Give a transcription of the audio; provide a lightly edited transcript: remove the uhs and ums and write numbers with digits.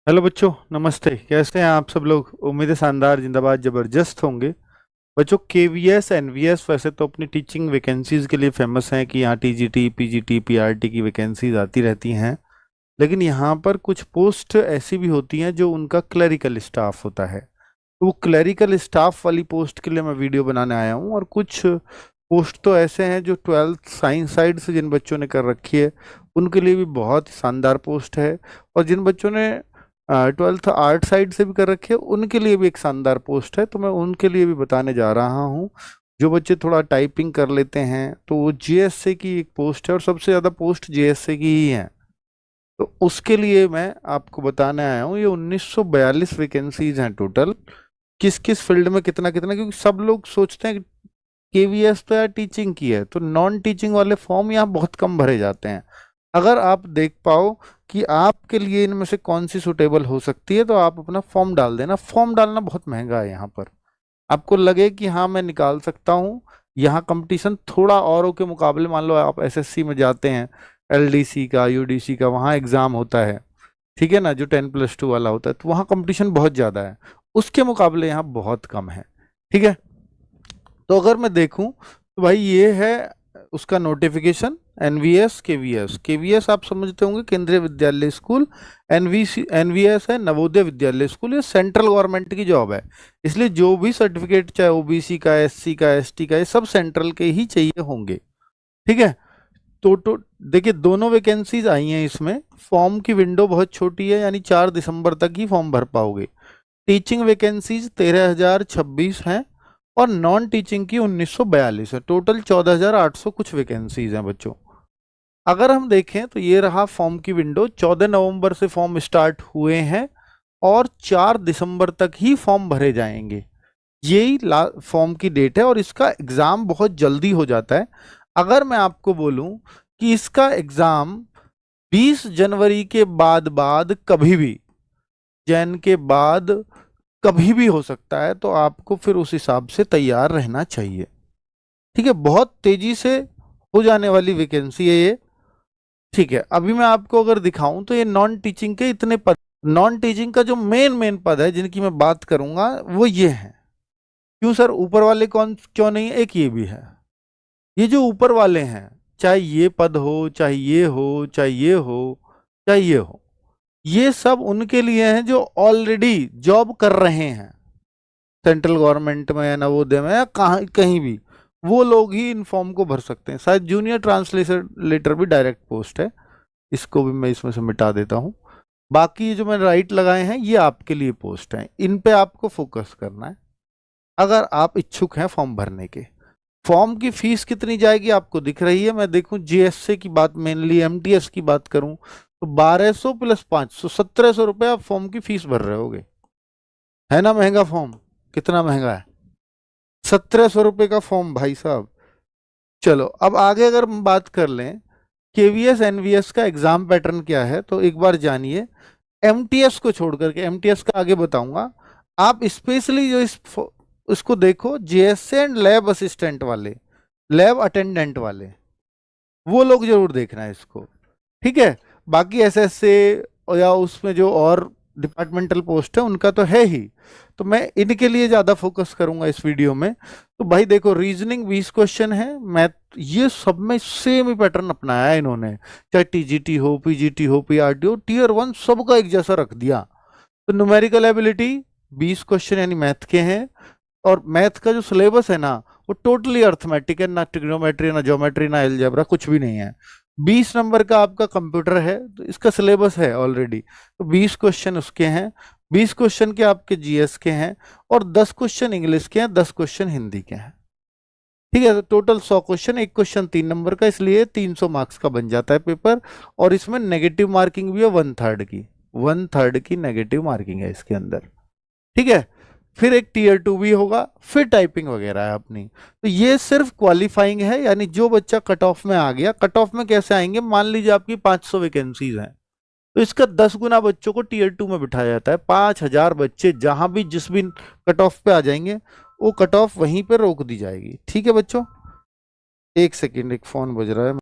Hello बच्चों, नमस्ते। कैसे हैं आप सब लोग? उम्मीद है शानदार, जिंदाबाद, जबरदस्त होंगे। बच्चों, केवीएस एनवीएस वैसे तो अपनी टीचिंग वैकेंसीज के लिए फेमस हैं कि यहाँ टीजीटी पीजीटी पीआरटी की वैकेंसीज आती रहती हैं। लेकिन यहाँ पर कुछ पोस्ट ऐसी भी होती हैं जो उनका क्लरिकल स्टाफ होता है। तो वो क्लरिकल स्टाफ वाली पोस्ट के लिए मैं वीडियो बनाने आया हूँ। और कुछ पोस्ट तो ऐसे हैं जो ट्वेल्थ साइंस साइड से जिन बच्चों ने कर रखी है उनके लिए भी बहुत शानदार पोस्ट है। और जिन बच्चों ने ट्वेल्थ आर्ट साइड से भी कर रखी है उनके लिए भी एक शानदार पोस्ट है। तो मैं उनके लिए भी बताने जा रहा हूँ। जो बच्चे थोड़ा टाइपिंग कर लेते हैं तो वो जीएसए की एक पोस्ट है, और सबसे ज़्यादा पोस्ट जीएसए की ही है। तो उसके लिए मैं आपको बताने आया हूँ। ये 1942 वैकेंसीज हैं टोटल। किस किस फील्ड में कितना कितना, क्योंकि सब लोग सोचते हैं कि केवीएस तो यार टीचिंग की है, तो नॉन टीचिंग वाले फॉर्म यहाँ बहुत कम भरे जाते हैं। अगर आप देख पाओ कि आपके लिए इनमें से कौन सी सुटेबल हो सकती है तो आप अपना फॉर्म डाल देना। फॉर्म डालना बहुत महंगा है यहाँ पर। आपको लगे कि हाँ मैं निकाल सकता हूँ, यहाँ कंपटीशन थोड़ा औरों के मुकाबले, मान लो आप एसएससी में जाते हैं, एलडीसी का यूडीसी का वहाँ एग्जाम होता है, ठीक है ना, जो 10+2 वाला होता है, तो वहाँ कंपटीशन बहुत ज़्यादा है। उसके मुकाबले यहाँ बहुत कम है। ठीक है। तो अगर मैं देखूं तो भाई ये है उसका नोटिफिकेशन। एनवीएस केवीएस, केवीएस आप समझते होंगे केंद्रीय विद्यालय स्कूल। एनवीसी एनवीएस है नवोदय विद्यालय स्कूल। ये सेंट्रल गवर्नमेंट की जॉब है, इसलिए जो भी सर्टिफिकेट चाहे ओबीसी का, एससी का, एसटी का, ये सब सेंट्रल के ही चाहिए होंगे। ठीक है। तो देखिए दोनों वैकेंसीज आई हैं इसमें। फॉर्म की विंडो बहुत छोटी है, यानी 4 दिसंबर तक ही फॉर्म भर पाओगे। टीचिंग वैकेंसीज 13,026 हैं, और नॉन टीचिंग की 1942 है। टोटल 14,800 कुछ वैकेंसीज हैं बच्चों। अगर हम देखें तो ये रहा फॉर्म की विंडो। 14 नवंबर से फॉर्म स्टार्ट हुए हैं, और 4 दिसंबर तक ही फॉर्म भरे जाएंगे। यही फॉर्म की डेट है, और इसका एग्जाम बहुत जल्दी हो जाता है। अगर मैं आपको बोलूं कि इसका एग्जाम 20 जनवरी के बाद कभी भी, जैन के बाद कभी भी हो सकता है, तो आपको फिर उस हिसाब से तैयार रहना चाहिए। ठीक है। बहुत तेजी से हो जाने वाली वैकेंसी है ये। ठीक है। अभी मैं आपको अगर दिखाऊं तो ये नॉन टीचिंग के इतने पद, नॉन टीचिंग का जो मेन मेन पद है जिनकी मैं बात करूंगा वो ये हैं। क्यों सर, ऊपर वाले कौन क्यों नहीं है? एक ये भी है। ये जो ऊपर वाले हैं, चाहे ये पद हो, चाहे ये हो, चाहे ये हो, चाहे ये हो, ये सब उनके लिए हैं जो ऑलरेडी जॉब कर रहे हैं सेंट्रल गवर्नमेंट में या नवोदय में या कहाँ कहीं भी। वो लोग ही इन फॉर्म को भर सकते हैं। शायद जूनियर ट्रांसलेटर भी डायरेक्ट पोस्ट है, इसको भी मैं इसमें से मिटा देता हूँ। बाकी ये जो मैंने राइट लगाए हैं ये आपके लिए पोस्ट हैं, इन पे आपको फोकस करना है अगर आप इच्छुक हैं फॉर्म भरने के। फॉर्म की फीस कितनी जाएगी आपको दिख रही है। मैं देखूं जीएसए की बात, मेनली एमटीएस की बात करूं तो 1200 + 500, 1700 रुपये आप फॉर्म की फीस भर रहे होगे। है ना महंगा फॉर्म? कितना महंगा है? 1700 रुपये का फॉर्म भाई साहब। चलो अब आगे अगर हम बात कर लें केवीएस एनवीएस का एग्जाम पैटर्न क्या है, तो एक बार जानिए। एमटीएस को छोड़ करके, एमटीएस का आगे बताऊंगा, आप स्पेशली जो इसको देखो, जेएसए एंड लैब असिस्टेंट वाले, लैब अटेंडेंट वाले, वो लोग जरूर देखना है इसको। ठीक है। बाकी एसएसए या उसमें जो और डिपार्टमेंटल पोस्ट है उनका तो है ही, तो मैं इनके लिए ज़्यादा फोकस करूंगा इस वीडियो में। तो भाई देखो, रीजनिंग 20 क्वेश्चन है, मैथ, ये सब में सेम ही पैटर्न अपनाया है इन्होंने। चाहे टीजीटी हो, पीजीटी हो, पीआरटी हो, टियर 1 सबका एक जैसा रख दिया। तो न्यूमेरिकल एबिलिटी 20 क्वेश्चन यानी मैथ के हैं। और मैथ का जो सिलेबस है ना, वो टोटली अर्थमेटिक है, ना ट्रिग्नोमेट्री, ना ज्योमेट्री, ना एलजेब्रा, कुछ भी नहीं है। 20 नंबर का आपका कंप्यूटर है, तो इसका सिलेबस है ऑलरेडी, तो 20 क्वेश्चन उसके हैं। 20 क्वेश्चन के आपके जीएस के हैं, और 10 क्वेश्चन इंग्लिश के हैं, 10 क्वेश्चन हिंदी के हैं। ठीक है। तो टोटल 100 क्वेश्चन, एक क्वेश्चन 3 नंबर का, इसलिए 300 मार्क्स का बन जाता है पेपर। और इसमें नेगेटिव मार्किंग भी है 1/3 की, 1/3 की नेगेटिव मार्किंग है इसके अंदर। ठीक है। फिर एक टियर 2 भी होगा, फिर टाइपिंग वगैरह है अपनी। तो ये सिर्फ क्वालिफाइंग है, यानी जो बच्चा कट ऑफ में आ गया। कट ऑफ में कैसे आएंगे, मान लीजिए आपकी 500 वैकेंसीज हैं, तो इसका 10 गुना बच्चों को टियर 2 में बिठाया जाता है। 5,000 बच्चे जहां भी जिस भी कट ऑफ पे आ जाएंगे, वो कट ऑफ वहीं पे रोक दी जाएगी। ठीक है बच्चों। एक सेकेंड, एक फोन बज रहा है।